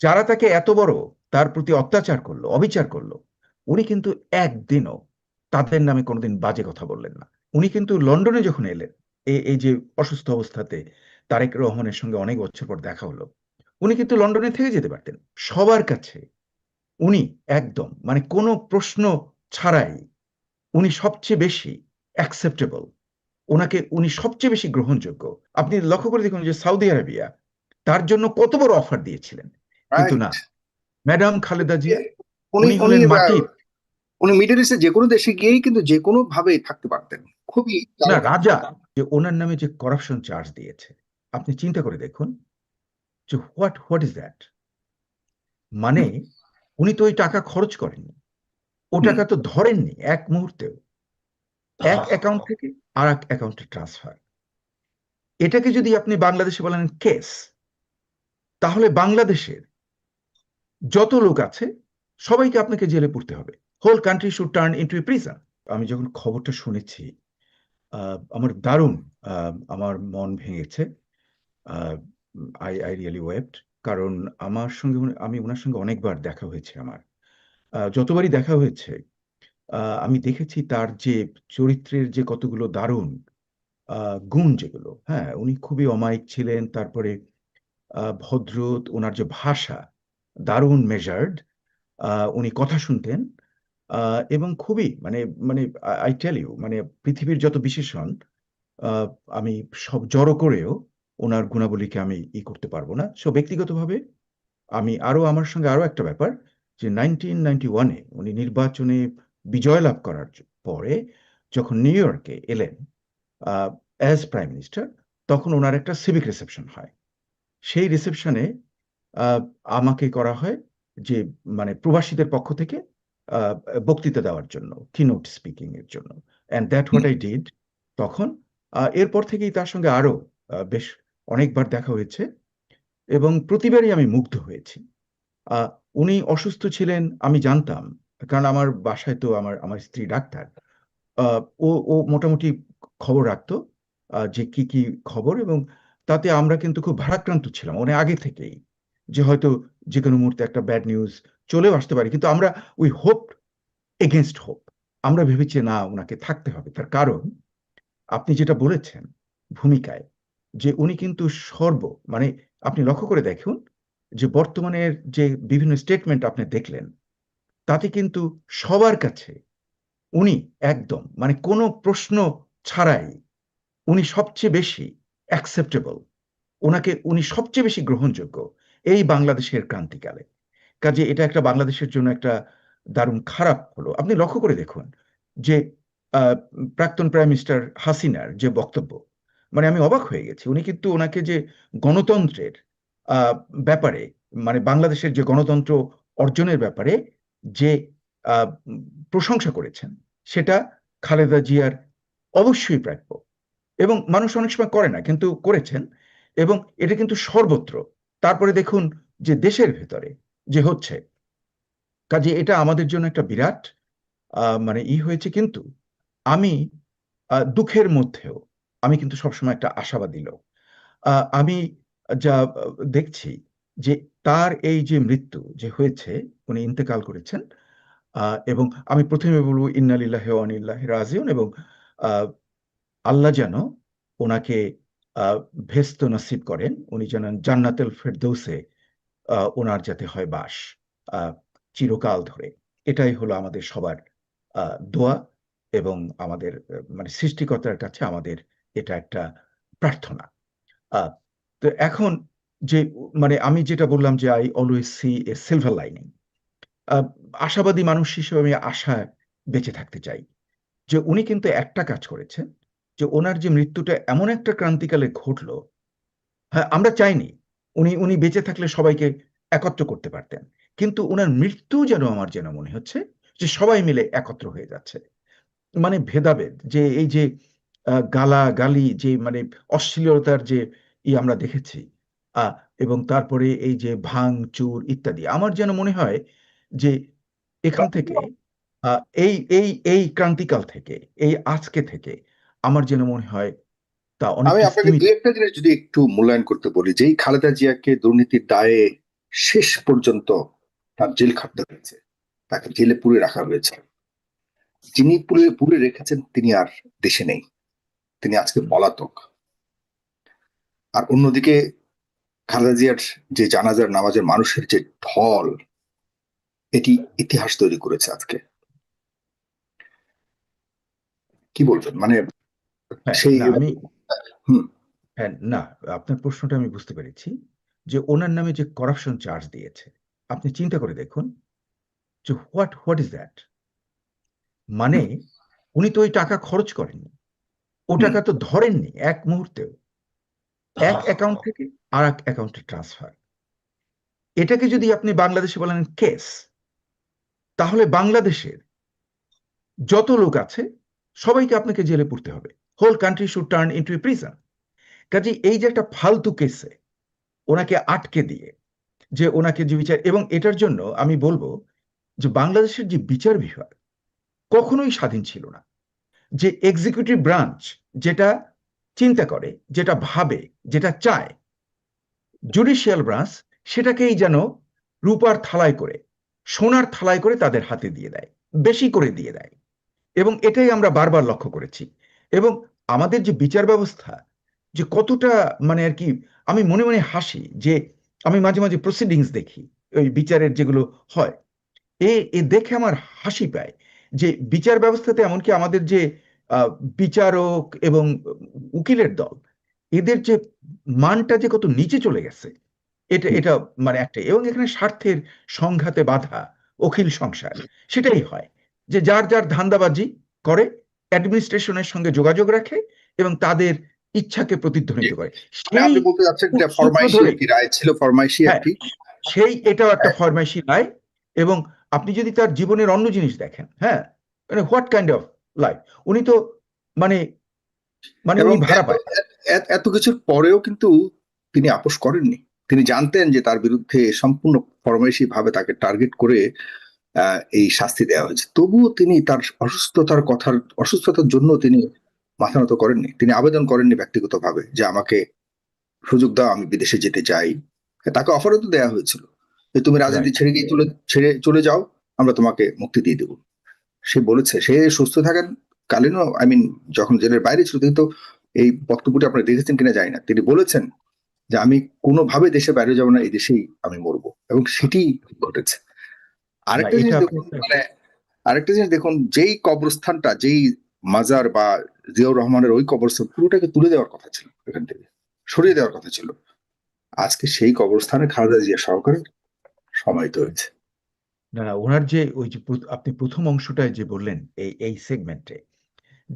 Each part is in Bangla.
যারা তাকে এত বড় তার প্রতি অত্যাচার করলো, অবিচার করলো, উনি কিন্তু একদিনও তাদের নামে কোনোদিন বাজে কথা বললেন না। উনি কিন্তু লন্ডনে যখন এলেন, এই যে অসুস্থ অবস্থাতে তারেক রহমানের সঙ্গে অনেক বছর পর দেখা হলো, উনি কিন্তু লন্ডনে থেকে যেতে পারতেন। সবার কাছে উনি একদম মানে কোনো প্রশ্ন ছাড়াই উনি সবচেয়ে বেশি অ্যাকসেপ্টেবল। উনি সবচেয়ে বেশি গ্রহণযোগ্য। আপনি লক্ষ্য করে দেখুন যে সৌদি আরবিয়া তার জন্য কত বড় অফার দিয়েছিলেন, কিন্তু রাইট। না, ম্যাডাম খালেদা জিয়া উনি উনি উনি হলেন মাটির, উনি মিডল ইস্টে যে কোনো দেশে গিয়েই কিন্তু যে কোনো ভাবেই থাকতে পারতেন। খুবই না চালাক রাজা, যে ওনার নামে যে করাপশন চার্জ দিয়েছে, আপনি চিন্তা করে দেখুন যে হোয়াট ইজ দ্যাট। মানে হুম, উনি তো ওই টাকা খরচ করেননি, ও হুম। টাকা তো ধরেননি এক মুহূর্তেও। এক অ্যাকাউন্ট থেকে আর এক অ্যাকাউন্টে ট্রান্সফার। এটাকে যদি আপনি বাংলাদেশে বলেন কেস, তাহলে বাংলাদেশের যত লোক আছে সবাইকে আপনাকে জেলে পুরতে হবে। Whole country should turn into a prison. আমি যখন খবরটা শুনেছি, আমার দারুণ, আমার মন ভেঙেছে। I really wept. কারণ আমি ওনার সঙ্গে অনেকবার দেখা হয়েছে আমার। যতবারই দেখা হয়েছে, আমি দেখেছি তার যে চরিত্রের যে কতগুলো দারুণ গুণ যেগুলো, হ্যাঁ, উনি খুবই অমায়িক ছিলেন। তারপরে ভদ্র, ওনার যে ভাষা দারুণ মেজার্ড, উনি কথা শুনতেন, এবং খুবই মানে মানে আই টেল ইউ, মানে পৃথিবীর যত বিশেষণ, আহ, আমি সব জড়ো করেও ওনার গুণাবলীকে আমি করতে পারবো না। সো ব্যক্তিগতভাবে আমার সঙ্গে আরো একটা ব্যাপার, যে 1991-এ উনি নির্বাচনে বিজয় লাভ করার পরে যখন নিউ ইয়র্কে এলেন অ্যাজ প্রাইম মিনিস্টার, তখন ওনার একটা সিভিক রিসেপশন হয়। সেই রিসেপশনে আমাকে করা হয় যে মানে প্রবাসীদের পক্ষ থেকে আহ, বক্তৃতা দেওয়ার জন্য, কিনোট স্পিকিং এর জন্য। And that what I did. তখন এরপর থেকেই তার সঙ্গে আরো বেশ অনেকবার দেখা হয়েছে, এবং প্রতিবারই আমি মুগ্ধ হয়েছি। আহ, উনি অসুস্থ ছিলেন আমি জানতাম, কারণ আমার বাসায় তো আমার আমার স্ত্রী ডাক্তার। আহ, ও ও মোটামুটি খবর রাখতো যে কি কি খবর, এবং তাতে আমরা কিন্তু খুব ভারাক্রান্ত ছিলাম অনেক আগে থেকেই, যে হয়তো যে কোনো মুহূর্তে একটা ব্যাড নিউজ চলেও আসতে পারে। কিন্তু আমরা উই হোপ এগেনস্ট হোপ, আমরা ভেবেছি না ওনাকে থাকতে হবে। তার কারণ আপনি যেটা বলেছেন ভূমিকায়, যে উনি কিন্তু মানে আপনি লক্ষ্য করে দেখুন যে বর্তমানের যে বিভিন্ন স্টেটমেন্ট আপনি দেখলেন, তাতে কিন্তু সবার কাছে উনি একদম মানে কোনো প্রশ্ন ছাড়াই উনি সবচেয়ে বেশি অ্যাকসেপ্টেবল। উনি সবচেয়ে বেশি গ্রহণযোগ্য এই বাংলাদেশের ক্রান্তিকালে। কাজে এটা একটা বাংলাদেশের জন্য একটা দারুণ খারাপ হলো। আপনি লক্ষ্য করে দেখুন যে আহ, প্রাক্তন প্রাইম মিনিস্টার হাসিনার যে বক্তব্য, মানে আমি অবাক হয়ে গেছি। উনি কিন্তু ওনাকে যে গণতন্ত্রের আহ, ব্যাপারে, মানে বাংলাদেশের যে গণতন্ত্র অর্জনের ব্যাপারে যে আহ, প্রশংসা করেছেন, সেটা খালেদা জিয়ার অবশ্যই প্রাপ্য। এবং মানুষ অনেক সময় করে না, কিন্তু করেছেন। এবং এটা কিন্তু সর্বত্র। তারপরে দেখুন যে দেশের ভেতরে যে হচ্ছে, কাজে এটা আমাদের জন্য একটা বিরাট মানে হয়েছে। কিন্তু আমি দুঃখের মধ্যেও আমি কিন্তু সবসময় একটা আশাবাদী লোক। আমি যা দেখছি যে তার এই যে মৃত্যু যে হয়েছে, উনি ইন্তেকাল করেছেন, এবং আমি প্রথমে বলবো ইন্না লিল্লাহি ওয়া ইন্না ইলাইহি রাজিউন। এবং আহ, আল্লাহ যেন ওনাকে ভেস্ত নসিব করেন, উনি যেন জান্নাতুল ফেরদৌসে ওনার যাতে হয় বাস আহ, চিরকাল ধরে। এটাই হলো আমাদের সবার দোয়া, এবং আমাদের মানে সৃষ্টিকর্তার কাছে আমাদের এটা একটা প্রার্থনা। আহ, তো এখন যে মানে আমি যেটা বললাম যে I always see a silver lining. আশাবাদী মানুষ হিসেবে আমি আশায় বেঁচে থাকতে চাই, যে উনি কিন্তু একটা কাজ করেছেন, যে ওনার যে মৃত্যুটা এমন একটা ক্রান্তিকালে ঘটলো। হ্যাঁ, আমরা চাইনি উনি উনি বেঁচে থাকলে সবাইকে একত্র করতে পারতেন, কিন্তু ওনার মৃত্যু যেন আমার যেন মনে হচ্ছে যে সবাই মিলে একত্র হয়ে যাচ্ছে। মানে ভেদাভেদ যে এই যে গালাগালি যে মানে অশ্লীলতার যে আমরা দেখেছি, আহ, এবং তারপরে এই যে ভাঙচুর ইত্যাদি, আমার যেন মনে হয় যে এখান থেকে এই ক্রান্তিকাল থেকে, এই আজকে থেকে আমার যেন মনে হয় তা আমি অনেকটা আপনাকে স্তিমিত। দুই একটা জিনিস যদি একটু মূল্যায়ন করতে বলি, যেই খালেদা জিয়াকে দুর্নীতির দায়ে শেষ পর্যন্ত তার জেল খাটতে হয়েছে, তাকে জেলে পুরে রাখা হয়েছে। যিনি পুরে পুরে রেখেছেন তিনি আর দেশে নেই, তিনি আজকে পলাতক। আর অন্যদিকে খালেদা জিয়ার যে জানাজার নামাজের মানুষের যে ঢল, এটি ইতিহাস তৈরি করেছে আজকে। কি বলবেন মানে হ্যাঁ, সেই না আমি হুম হ্যাঁ, না, আপনার প্রশ্নটা আমি বুঝতে পেরেছি যে ওনার নামে যে করাপশন চার্জ দিয়েছে, আপনি চিন্তা করে দেখুন যে হোয়াট ইজ দ্যাট? মানে হুম উনি তো ওই টাকা খরচ করেননি, ও হুম টাকা তো ধরেননি এক মুহূর্তেও। এক অ্যাকাউন্ট থেকে আর এক অ্যাকাউন্টে ট্রান্সফার। এটাকে যদি আপনি বাংলাদেশে বলেন কেস, তাহলে বাংলাদেশের যত লোক আছে সবাইকে আপনাকে জেলে পুরতে হবে। Whole country should turn into a prison. কাজে এই যে একটা ফালতু কেসে ওনাকে আটকে দিয়ে যে ওনাকে যে বিচার, এবং এটার জন্য আমি বলবো যে বাংলাদেশের যে বিচার বিভাগ কখনোই স্বাধীন ছিল না। যে এক্সিকিউটিভ ব্রাঞ্চ যেটা চিন্তা করে, যেটা ভাবে, যেটা চায়, জুডিশিয়াল ব্রাঞ্চ সেটাকেই যেন রূপার থালায় করে, সোনার থালায় করে তাদের হাতে দিয়ে দেয়, বেশি করে দিয়ে দেয়। এবং এটাই আমরা বারবার লক্ষ্য করেছি। এবং আমাদের যে বিচার ব্যবস্থা যে কতটা, মানে আর কি, আমি মনে মনে হাসি যে আমি মাঝে মাঝে প্রসিডিংস দেখি, ওই বিচারের যেগুলো হয়, এ এ দেখে আমার হাসি পায় যে বিচার ব্যবস্থাতে এমনকি আমাদের যে আহ, বিচারক এবং উকিলের দল, এদের যে মানটা যে কত নিচে চলে গেছে, এটা হুম। এটা মানে একটা, এবং এখানে স্বার্থের সংঘাতে বাধা অখিল সংসার। সেটাই হয় যে যার যার ধান্দাবাজি করে, অ্যাডমিনিস্ট্রেশনের সঙ্গে যোগাযোগ রাখে এবং তাদের ইচ্ছাকে জি। প্রতিধ্বনিত করে। মানে সেই আপনি বলতে চাচ্ছেন এটা সূত্র ফরমাইশি ধরে, একটি রায় ছিল, ফরমাইশি হ্যাঁ, একটি সেই এটাও একটা হ্যাঁ, ফরমাইশি রায়। এবং আপনি যদি তার জীবনের অন্য জিনিস দেখেন, হ্যাঁ, মানে হোয়াট কাইন্ড অফ লাইফ, উনি তো মানে মানে এবং উনি ভাড়া এত পায়। এত কিছুর পরেও কিন্তু তিনি আপোস করেননি। তিনি জানতেন যে তার বিরুদ্ধে সম্পূর্ণ ফরমাইশি ভাবে তাকে টার্গেট করে এই শাস্তি দেওয়া হয়েছে, তবুও তিনি তার অসুস্থতার জন্য তিনি মাথা নত করেননি। তিনি আবেদন করেননি ব্যক্তিগতভাবে যে আমাকে সুযোগ দাও, আমি বিদেশে যেতে চাই। তাকে অফারও তো দেওয়া হয়েছিল যে তুমি রাজনীতি রাইট। ছেড়ে গিয়ে ছেড়ে চলে যাও, আমরা তোমাকে মুক্তি দিয়ে দেবো। সে বলেছে সে সুস্থ থাকেন কালীনও, আই মিন যখন জেলের বাইরে ছিল তিনি তো, এই বক্তব্যটি আপনি দেখেছেন কিনা জানি না, তিনি বলেছেন যে আমি কোনোভাবে দেশে বাইরে যাবো না, এই দেশেই আমি মরবো, এবং সেটি ঘটেছে। না, আরেকটা এটা জিনিস আপনি দেখুন মানে আরেকটা জিনিস দেখুন, যেই কবরস্থানটা, যেই মাজার বা জিয়াউর রহমানের ওই কবরস্থান পুরোটাকে তুলে দেওয়ার কথা ছিল, এখান থেকে সরিয়ে দেওয়ার কথা ছিল, আজকে সেই কবরস্থানে খালেদা জিয়া সহকারে সমাহিত হয়েছে। না, না, ওনার যে ওই যে আপনি প্রথম অংশটায় যে বললেন, এই এই সেগমেন্টে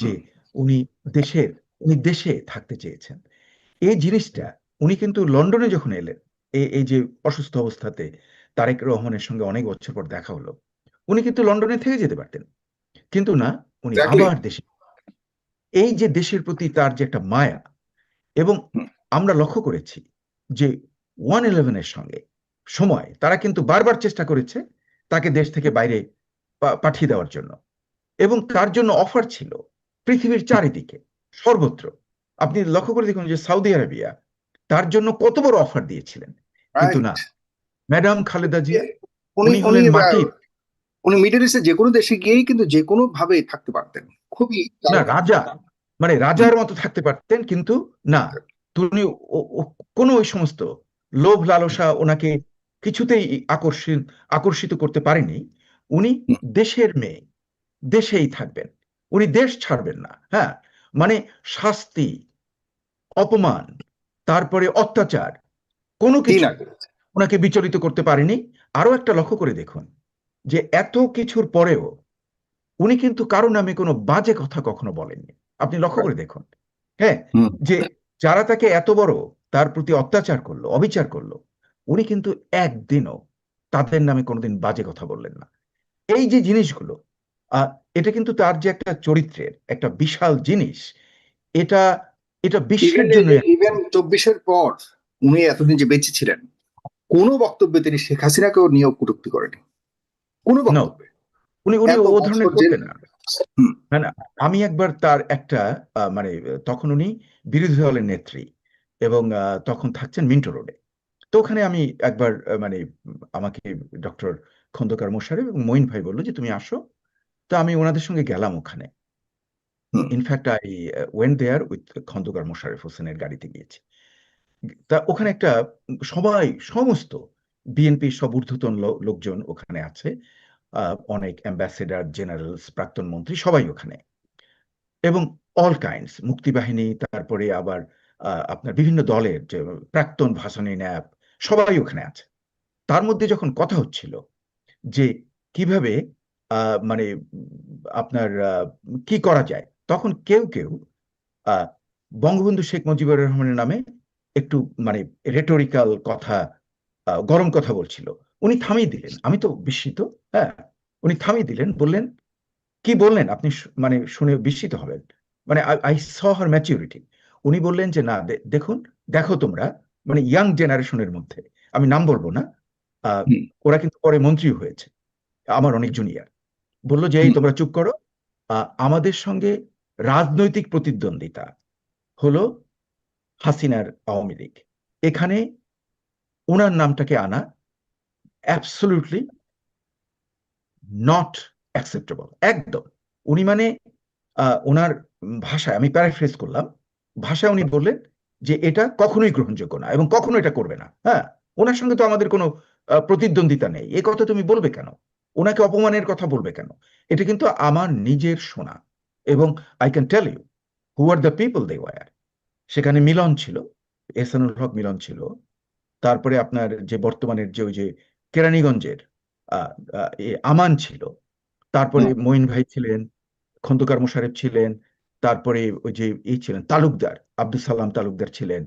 যে হুম, উনি দেশের উনি দেশে থাকতে চেয়েছেন, এই জিনিসটা উনি কিন্তু লন্ডনে যখন এলেন, এই যে অসুস্থ অবস্থাতে তারেক রহমানের সঙ্গে অনেক বছর পর দেখা হলো, উনি কিন্তু লন্ডনে থেকে যেতে পারতেন, কিন্তু না, উনি এক্স্যাক্টলি। আবার দেশে, এই যে দেশের প্রতি তার যে একটা মায়া। এবং আমরা লক্ষ্য করেছি যে 111-এর সঙ্গে সময় তারা কিন্তু বারবার চেষ্টা করেছে তাকে দেশ থেকে বাইরে পাঠিয়ে দেওয়ার জন্য, এবং তার জন্য অফার ছিল পৃথিবীর চারিদিকে, সর্বত্র। আপনি লক্ষ্য করে দেখুন যে সৌদি আরবিয়া তার জন্য কত বড় অফার দিয়েছিলেন, কিন্তু রাইট। না, ম্যাডাম খালেদা জিয়া উনি উনি উনি হলেন মাটির। উনি মিডল ইস্টে যে কোনো দেশে গিয়েই কিন্তু যে কোনো ভাবে থাকতে পারতেন, খুবই না, রাজা, মানে হুম, রাজার মতো থাকতে পারতেন, কিন্তু না, তিনি কোনো ওই সমস্ত লোভ লালসা ওনাকে কিছুতেই আকর্ষিত করতে পারেনি। উনি হুম। দেশের মেয়ে, দেশেই থাকবেন, উনি দেশ ছাড়বেন না। হ্যাঁ, মানে শাস্তি, অপমান, তারপরে অত্যাচার, কোনো কি না কিছুই করেছে। ওনাকে বিচলিত করতে পারেনি। আরো একটা লক্ষ্য করে দেখুন যে এত কিছুর পরেও উনি কিন্তু কারো নামে কোনো বাজে কথা কখনো বলেননি। আপনি লক্ষ্য করে দেখুন, হ্যাঁ, হুম। যে যারা তাকে এত বড় তার প্রতি অত্যাচার করলো, অবিচার করলো, উনি কিন্তু একদিনও তাদের নামে কোনোদিন বাজে কথা বললেন না। এই যে জিনিসগুলো, আহ, এটা কিন্তু তার যে একটা চরিত্রের একটা বিশাল জিনিস, এটা এটা ইভেন বিশ্বের জন্য ইভেন 24-এর পর উনি এতদিন যে বেঁচে ছিলেন, কোনো বক্তব্যে তিনি শেখ হাসিনাকেও নিয়েও কটূক্তি করেনি, কোনো ন, বক্তব্যে। উনি উনি এত ও বছর ধরনের জেল। করতেন না। হুম, না, না, আমি একবার তার একটা মানে তখন উনি বিরোধী দলের নেত্রী, এবং তখন থাকছেন মিন্টো রোডে। তো ওখানে আমি একবার মানে আমাকে ডক্টর খন্দকার মোশাররফ এবং মঈন ভাই বললো যে তুমি আসো। তো আমি ওনাদের সঙ্গে গেলাম ওখানে। Hmm, in fact I went there with Khandakar Mosharraf হোসেনের গাড়িতে গিয়েছি। তা ওখানে একটা সবাই সমস্ত বিএনপির সব ঊর্ধ্বতন লোকজন ওখানে আছে। অনেক অ্যাম্বাসেডার, জেনারেলস, প্রাক্তন মন্ত্রী সবাই ওখানে, এবং অল কাইন্ডস মুক্তিবাহিনী, তারপরে আবার আপনার বিভিন্ন দলের যে প্রাক্তন ভাসানী ন্যাপ, সবাই ওখানে আছে। তার মধ্যে যখন কথা হচ্ছিল যে কিভাবে মানে আপনার কি করা যায়, তখন কেউ কেউ আহ, বঙ্গবন্ধু শেখ মুজিবুর রহমানের নামে একটু মানে রেটোরিক্যাল কথা, গরম কথা বলছিল। উনি থামিয়ে দিলেন, আমি তো বিস্মিত। হ্যাঁ, উনি থামিয়ে দিলেন, বললেন কি বললেন আপনি, মানে শুনে বিস্মিত হবেন। মানে আই স হার ম্যাচিউরিটি। উনি বললেন যে না, দেখুন, দেখো তোমরা, মানে ইয়াং জেনারেশনের মধ্যে, আমি নাম বলবো না, আহ, হুম, ওরা কিন্তু পরে মন্ত্রী হয়েছে, আমার অনেক জুনিয়র। বললো যে এই হুম, তোমরা চুপ করো, আমাদের সঙ্গে রাজনৈতিক প্রতিদ্বন্দ্বিতা হলো হাসিনার আওয়ামী লীগ, এখানে ওনার নামটাকে আনা অ্যাবসলিউটলি নট অ্যাকসেপ্টেবল, একদম। উনি মানে ওনার ভাষায়, আমি প্যারাফ্রেজ করলাম, ভাষায় উনি বললেন যে এটা কখনোই গ্রহণযোগ্য না এবং কখনো এটা করবে না। হ্যাঁ, ওনার সঙ্গে তো আমাদের কোনো প্রতিদ্বন্দ্বিতা নেই, এ কথা তুমি বলবে কেন, ওনাকে অপমানের কথা বলবে কেন? এটা কিন্তু আমার নিজের শোনা। এবং I can tell you who are the people they were. সেখানে মিলন ছিল, এহসানুল হক মিলন ছিল। তারপরে আপনার যে বর্তমানের যে ওই যে কেরানীগঞ্জের আমান ছিল। তারপরে হুম, মঈন ভাই ছিলেন, খন্দকার মোশারেফ ছিলেন। তারপরে ওই যে ছিলেন তালুকদার, আব্দুল সালাম তালুকদার ছিলেন।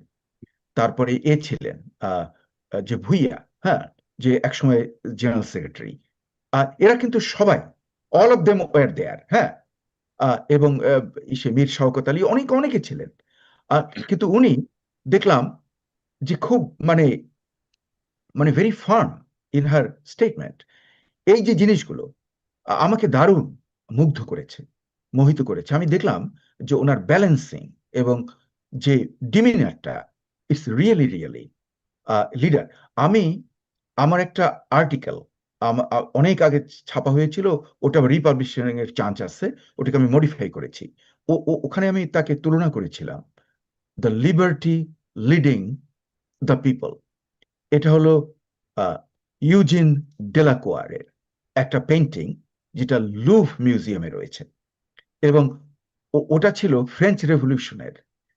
তারপরে ছিলেন আহ, যে ভুইয়া, হ্যাঁ, যে একসময় জেনারেল সেক্রেটারি। এরা কিন্তু সবাই, অল অফ দেম ওয়ার দেয়ার। হ্যাঁ, এবং ইসে মীর শওকত আলী, অনেকে ছিলেন। কিন্তু উনি দেখলাম যে খুব মানে মানে very firm in her statement. এই যে জিনিসগুলো আমাকে দারুণ মুগ্ধ করেছে, মোহিত করেছে। আমি দেখলাম যে ওনার ব্যালেন্সিং এবং যে ডিমিনারটা, ইটস রিয়েলি রিয়েলি লিডার। আমি আমার একটা আর্টিকেল অনেক আগে ছাপা হয়েছিল, ওটা রিপাবলিশিং এর চান্স আছে, ওটাকে আমি মডিফাই করেছি। ওখানে আমি তাকে তুলনা করেছিলাম, the liberty leading the people. এটা হলো আহ, ইউজিন ডেলাকোয়ারের একটা পেন্টিং, যেটা লুভ মিউজিয়ামে রয়েছে। এবং ওটা ছিল ফ্রেঞ্চ রেভলিউশনের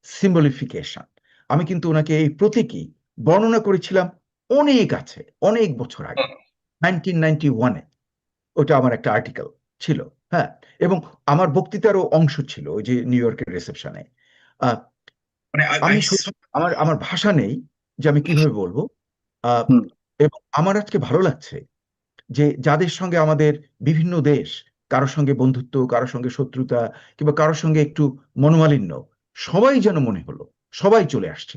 সিম্বলিফিকেশন। আমি কিন্তু ওনাকে এই প্রতীকী বর্ণনা করেছিলাম অনেক আছে, অনেক বছর আগে, 1991-এ। ওটা আমার একটা আর্টিকেল ছিল। হ্যাঁ, এবং আমার বক্তৃতারও অংশ ছিল ওই যে নিউ ইয়র্কের রিসেপশনে। মানে আমি আমার আমার ভাষা নেই যে আমি কিভাবে বলবো। আহ, হুম, এবং আমার আজকে ভালো লাগছে যে যাদের সঙ্গে আমাদের বিভিন্ন দেশ, কারোর সঙ্গে বন্ধুত্ব, কারোর সঙ্গে শত্রুতা, কিংবা কারোর সঙ্গে একটু মনোমালিন্য, সবাই যেন মনে হলো, সবাই চলে আসছে।